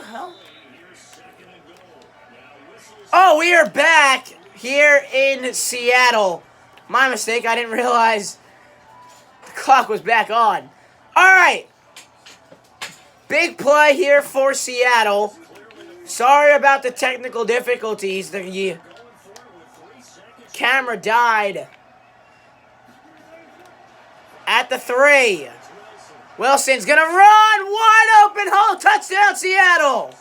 the hell? Oh, we are back here in Seattle. My mistake. I didn't realize the clock was back on. All right. Big play here for Seattle. Sorry about the technical difficulties. The camera died at the 3. Wilson's going to run. Wide open hole. Touchdown, Seattle.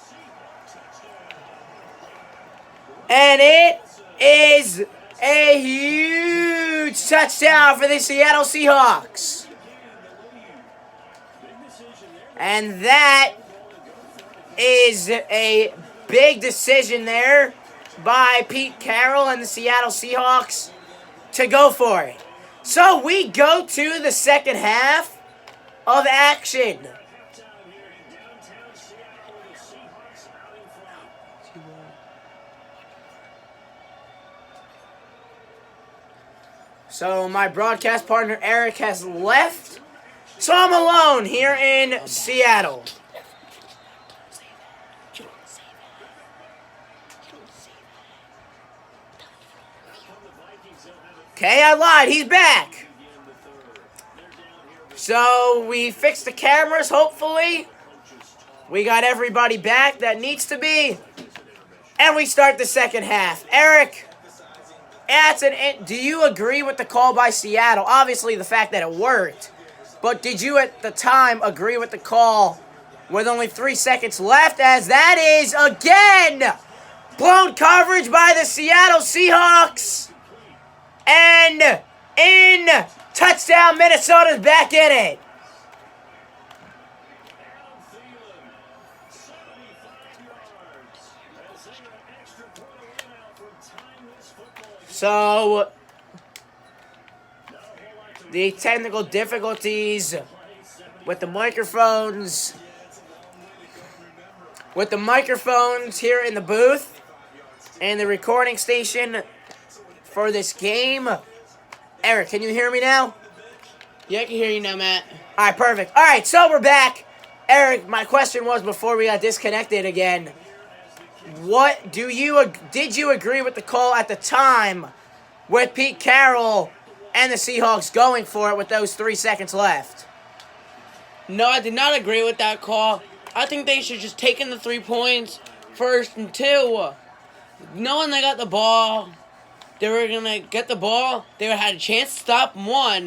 And it is a huge touchdown for the Seattle Seahawks. And that is a big decision there by Pete Carroll and the Seattle Seahawks to go for it. So we go to the second half of action. So my broadcast partner Eric has left. So I'm alone here in Seattle. Okay, I lied. He's back. So we fixed the cameras, hopefully. We got everybody back that needs to be. And we start the second half. Eric, do you agree with the call by Seattle? Obviously, the fact that it worked. But did you at the time agree with the call with only 3 seconds left? As that is, again, blown coverage by the Seattle Seahawks. And in touchdown, Minnesota's back in it. So, the technical difficulties with the microphones. Here in the booth and the recording station for this game. Eric, can you hear me now? Yeah, I can hear you now, Matt. All right, perfect. All right, so we're back. Eric, my question was before we got disconnected again. Did you agree with the call at the time with Pete Carroll and the Seahawks going for it with those 3 seconds left? No, I did not agree with that call. I think they should just take in the 3 points first and 2. Knowing they got the ball, they were going to get the ball. They would have had a chance to stop 1,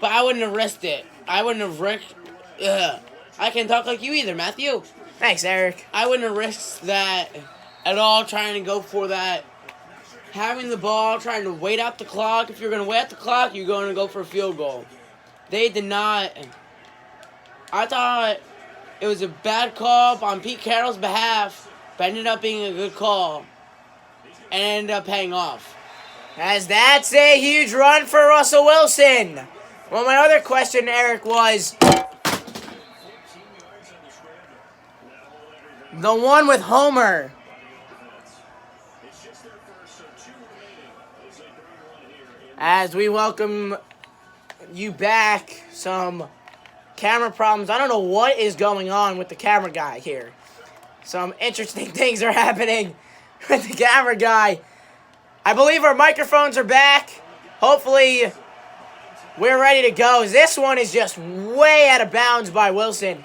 but I wouldn't have risked it. I wouldn't have risked... I can't talk like you either, Matthew. Thanks, Eric. I wouldn't have risked that at all, trying to go for that. Having the ball, trying to wait out the clock. If you're going to wait out the clock, you're going to go for a field goal. They did not. I thought it was a bad call on Pete Carroll's behalf, but ended up being a good call. And ended up paying off. As that's a huge run for Russell Wilson. Well, my other question, Eric, was the one with Homer. As we welcome you back, some camera problems. I don't know what is going on with the camera guy here. Some interesting things are happening with the camera guy. I believe our microphones are back. Hopefully, we're ready to go. This one is just way out of bounds by Wilson.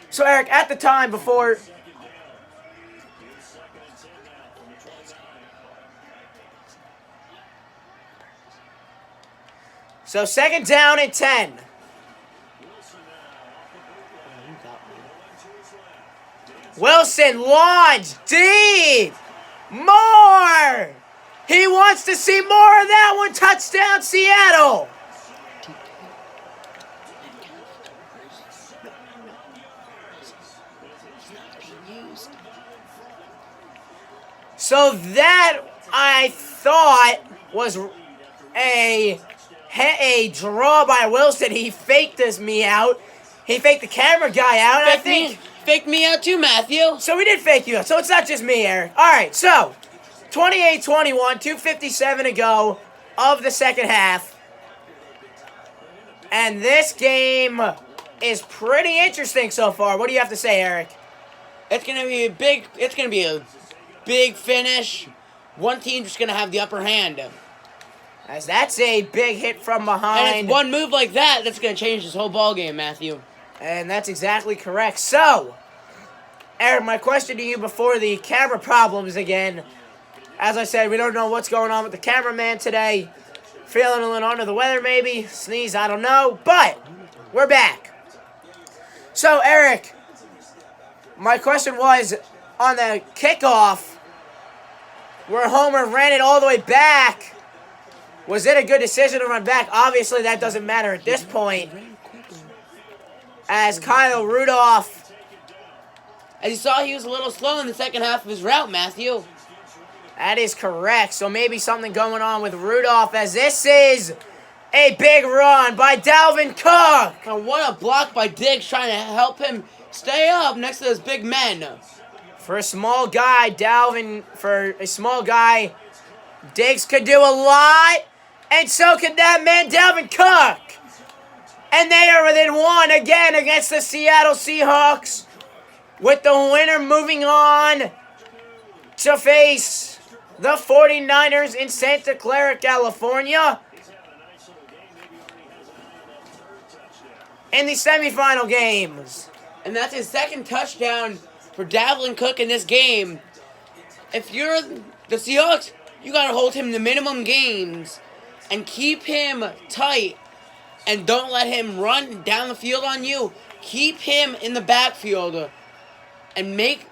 So, Eric, at the time before... So, 2nd down and 10. Wilson launched deep. More. He wants to see more of that one. Touchdown, Seattle. So that, I thought, was a draw by Wilson. He faked me out. He faked the camera guy out. And I think... Faked me out too, Matthew. So we did fake you out. So it's not just me, Eric. All right, so 28-21, 2:57 to go of the second half. And this game is pretty interesting so far. What do you have to say, Eric? It's gonna be a big finish. One team's just gonna have the upper hand. As that's a big hit from behind. And it's one move like that that's gonna change this whole ball game, Matthew. And that's exactly correct. So, Eric, my question to you before the camera problems again. As I said, we don't know what's going on with the cameraman today. Feeling a little under the weather, maybe. Sneeze, I don't know. But, we're back. So, Eric, my question was, on the kickoff, where Homer ran it all the way back, was it a good decision to run back? Obviously, that doesn't matter at this point. As Kyle Rudolph... As you saw, he was a little slow in the second half of his route, Matthew. That is correct. So maybe something going on with Rudolph, as this is a big run by Dalvin Cook. And what a block by Diggs trying to help him stay up next to those big men. For a small guy, Diggs could do a lot. And so could that man, Dalvin Cook. And they are within one again against the Seattle Seahawks. With the winner moving on to face the 49ers in Santa Clara, California. In the semifinal games. And that's his second touchdown for Dalvin Cook in this game. If you're the Seahawks, you got to hold him to minimum games and keep him tight and don't let him run down the field on you. Keep him in the backfield and make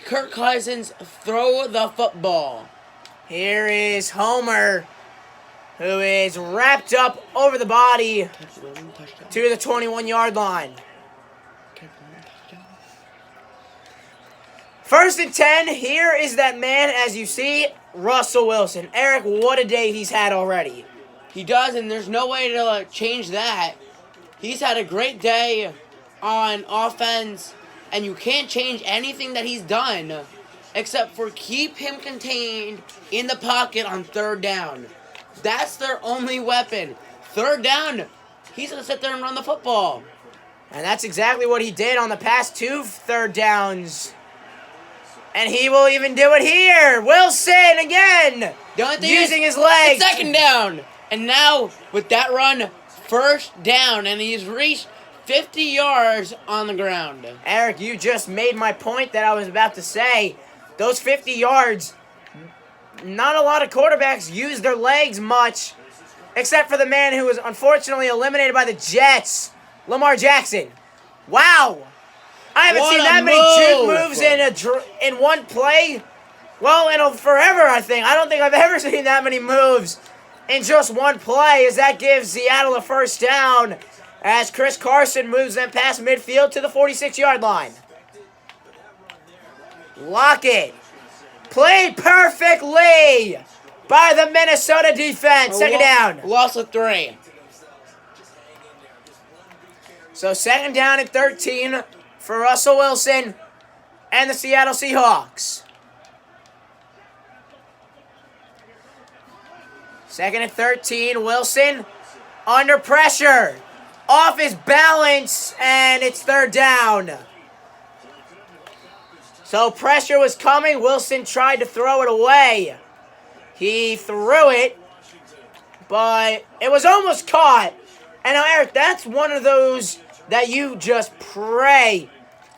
Kirk Cousins throw the football. Here is Homer, who is wrapped up over the body to the 21-yard line. First and 10, here is that man, as you see, Russell Wilson. Eric, what a day he's had already. He does, and there's no way to change that. He's had a great day on offense, and you can't change anything that he's done except for keep him contained in the pocket on third down. That's their only weapon. Third down, he's going to sit there and run the football. And that's exactly what he did on the past 2 third downs. And he will even do it here. Wilson again, using his legs. It's second down. And now, with that run, first down. And he's reached 50 yards on the ground. Eric, you just made my point that I was about to say. Those 50 yards, not a lot of quarterbacks use their legs much, except for the man who was unfortunately eliminated by the Jets, Lamar Jackson. Wow. I haven't seen that many juke moves in one play. Well, in forever, I think. I don't think I've ever seen that many moves in just one play, as that gives Seattle a first down as Chris Carson moves them past midfield to the 46-yard line. Lockett played perfectly by the Minnesota defense. Second down. Loss of 3. So second down and 13 for Russell Wilson and the Seattle Seahawks. Second and 13, Wilson under pressure, off his balance, and it's third down. So pressure was coming. Wilson tried to throw it away. He threw it, but it was almost caught. And now, Eric, that's one of those that you just pray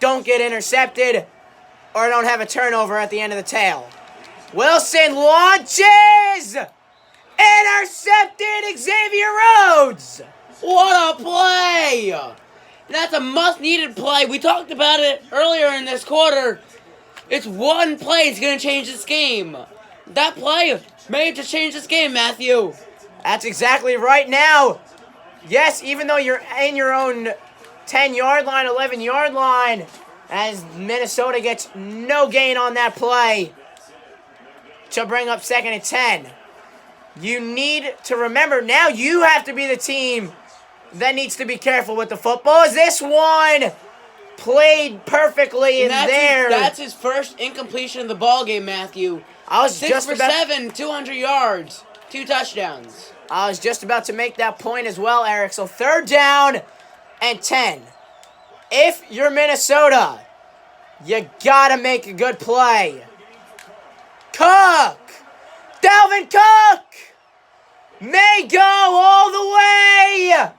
don't get intercepted or don't have a turnover at the end of the tail. Wilson launches! Intercepted Xavier Rhodes! What a play! That's a must-needed play. We talked about it earlier in this quarter. It's one play that's going to change this game. That play may just change this game, Matthew. That's exactly right now. Yes, even though you're in your own 10-yard line, 11-yard line, as Minnesota gets no gain on that play to bring up second and 10. You need to remember, now you have to be the team that needs to be careful with the football. As this one played perfectly in there. That's his first incompletion of the ball game, Matthew. I was 6 for 7, 200 yards, 2 touchdowns. I was just about to make that point as well, Eric. So third down and 10. If you're Minnesota, you gotta make a good play. Cook! Dalvin Cook! May go all the way!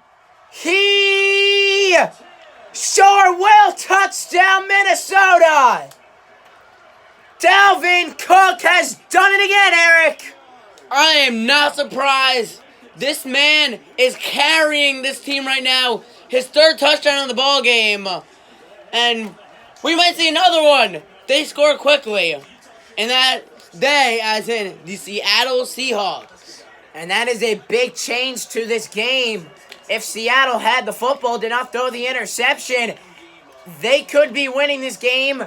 He sure will. Touchdown, Minnesota! Dalvin Cook has done it again, Eric! I am not surprised. This man is carrying this team right now. His third touchdown in the ball game. And we might see another one. They score quickly. And that they, as in the Seattle Seahawks. And that is a big change to this game. If Seattle had the football, did not throw the interception, they could be winning this game.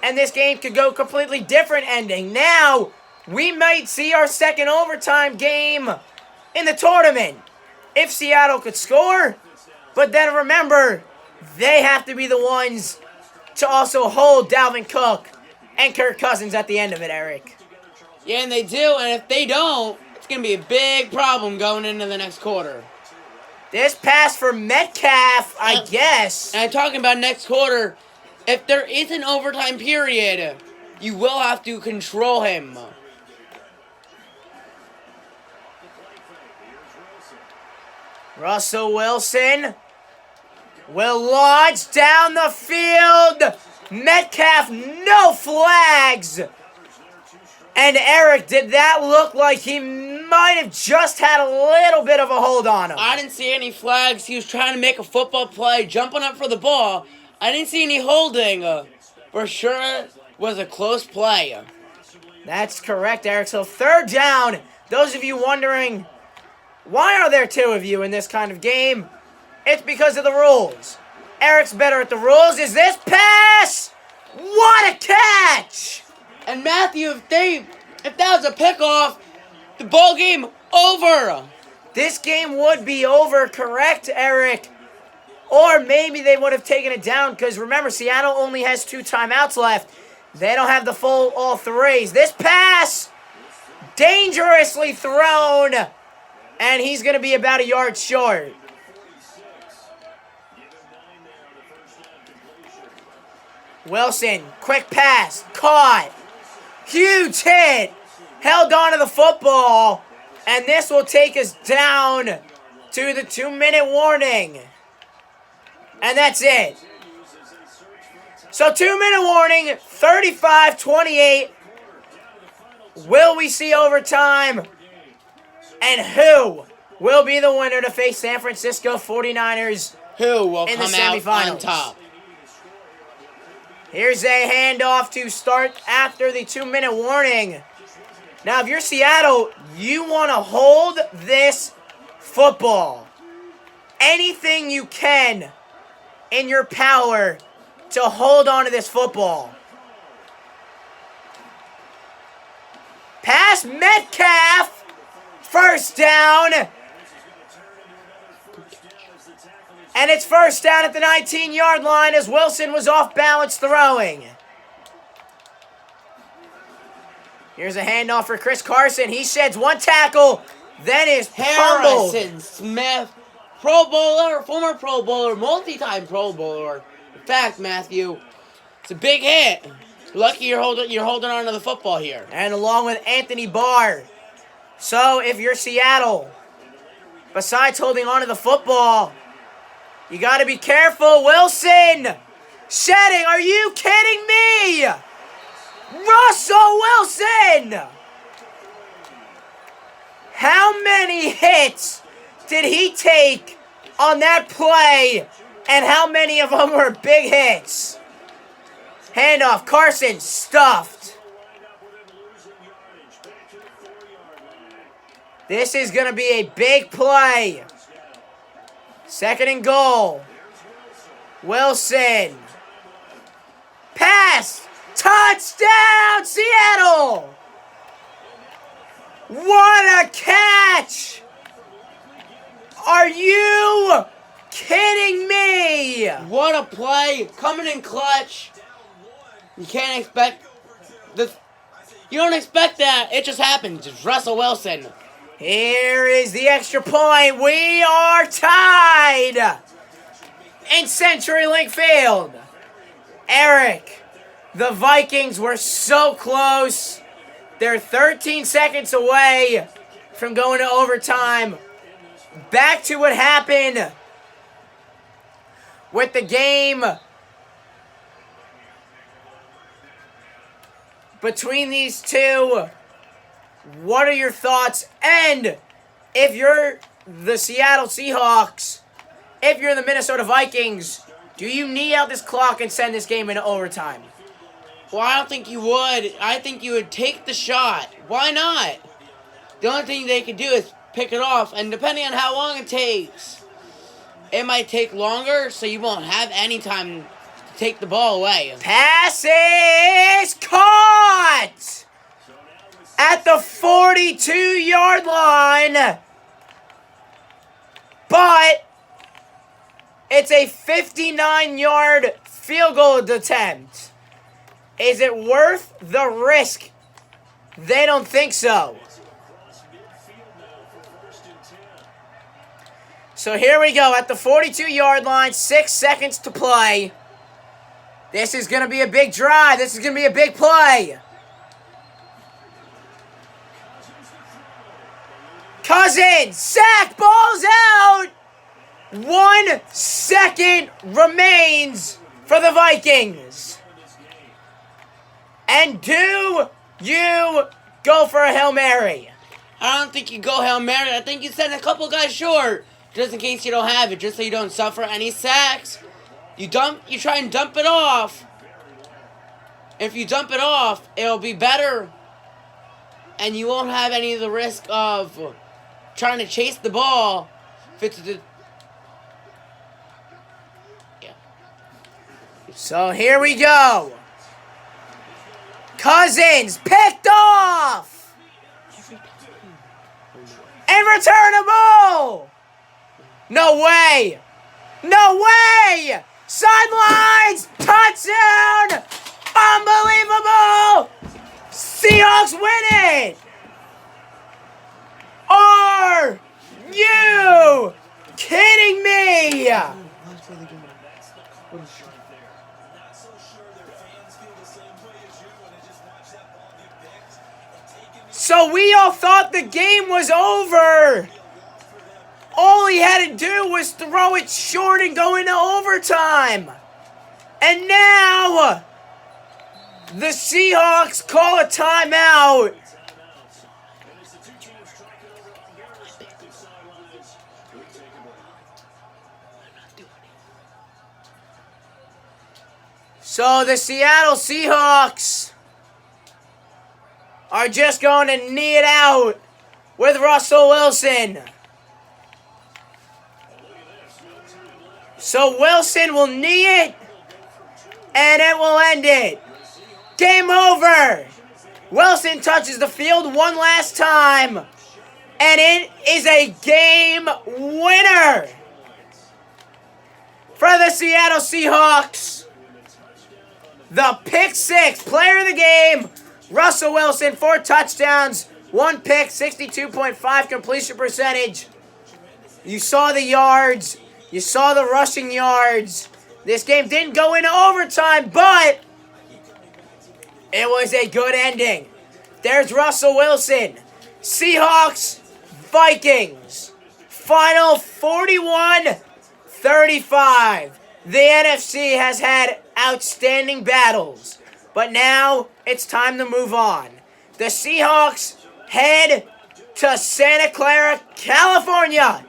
And this game could go completely different ending. Now, we might see our second overtime game in the tournament. If Seattle could score. But then remember, they have to be the ones to also hold Dalvin Cook and Kirk Cousins at the end of it, Eric. Yeah, and they do. And if they don't, it's going to be a big problem going into the next quarter. This pass for Metcalf, I guess. And I'm talking about next quarter. If there is an overtime period, you will have to control him. Russell Wilson will launch down the field. Metcalf, no flags. And Eric, did that look like he might have just had a little bit of a hold on him? I didn't see any flags. He was trying to make a football play, jumping up for the ball. I didn't see any holding. For sure, it was a close play. That's correct, Eric. So third down. Those of you wondering, why are there two of you in this kind of game? It's because of the rules. Eric's better at the rules. Is this pass? What a catch! And Matthew, if that was a pickoff, the ball game over. This game would be over, correct, Eric? Or maybe they would have taken it down because remember, Seattle only has 2 timeouts left. They don't have the full all 3s. This pass, dangerously thrown, and he's going to be about a yard short. Wilson, quick pass, caught. Huge hit, held on to the football, and this will take us down to the 2-minute warning. And that's it. So 2-minute warning, 35-28. Will we see overtime? And who will be the winner to face San Francisco 49ers Who will in the come out semifinals? on top? Here's a handoff to start after the 2-minute warning. Now, if you're Seattle, you want to hold this football. Anything you can in your power to hold on to this football. Pass Metcalf. First down. And it's first down at the 19-yard line as Wilson was off balance throwing. Here's a handoff for Chris Carson. He sheds 1 tackle, then is pummeled. Harrison Smith, Pro Bowler, former Pro Bowler, multi-time Pro Bowler. In fact, Matthew, it's a big hit. Lucky you're holding on to the football here. And along with Anthony Barr. So if you're Seattle, besides holding on to the football, you got to be careful. Wilson shedding. Are you kidding me? Russell Wilson. How many hits did he take on that play? And how many of them were big hits? Handoff. Carson stuffed. This is going to be a big play. 2nd and goal. Wilson. Pass. Touchdown, Seattle. What a catch. Are you kidding me? What a play. Coming in clutch. You can't expect this. You don't expect that. It just happens. It's Russell Wilson. Here is the extra point. We are tied. in CenturyLink Field. Eric, the Vikings were so close. They're 13 seconds away from going to overtime. Back to what happened with the game between these two. What are your thoughts? And if you're the Seattle Seahawks, if you're the Minnesota Vikings, do you knee out this clock and send this game into overtime? Well, I don't think you would. I think you would take the shot. Why not? The only thing they could do is pick it off, and depending on how long it takes, it might take longer, so you won't have any time to take the ball away. Pass is caught at the 42-yard line, but it's a 59-yard field goal attempt. Is it worth the risk? They don't think so. So here we go at the 42-yard line, 6 seconds to play. This is going to be a big drive. This is going to be a big play. Cousins, sack, ball's out. 1 second remains for the Vikings. And do you go for a Hail Mary? I don't think you go Hail Mary. I think you send a couple guys short, just in case you don't have it, just so you don't suffer any sacks. You try and dump it off. If you dump it off, it'll be better, and you won't have any of the risk of trying to chase the ball. So here we go. Cousins picked off and returnable. No way. No way. Sidelines. Touchdown. Unbelievable. Seahawks win it. Are you kidding me? So we all thought the game was over. All he had to do was throw it short and go into overtime. And now the Seahawks call a timeout. So the Seattle Seahawks are just going to knee it out with Russell Wilson. So Wilson will knee it, and it will end it. Game over. Wilson touches the field one last time, and it is a game winner for the Seattle Seahawks. The pick six, player of the game, Russell Wilson, 4 touchdowns, 1 pick, 62.5 completion percentage. You saw the yards. You saw the rushing yards. This game didn't go into overtime, but it was a good ending. There's Russell Wilson. Seahawks, Vikings. Final 41-35. The NFC has had outstanding battles, but now it's time to move on. The Seahawks head to Santa Clara, California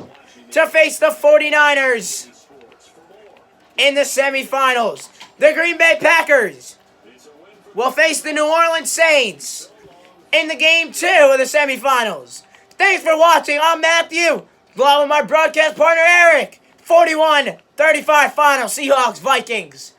to face the 49ers in the semifinals. The Green Bay Packers will face the New Orleans Saints in the game 2 of the semifinals. Thanks for watching. I'm Matthew, along with my broadcast partner Eric. 41-35 final, Seahawks, Vikings.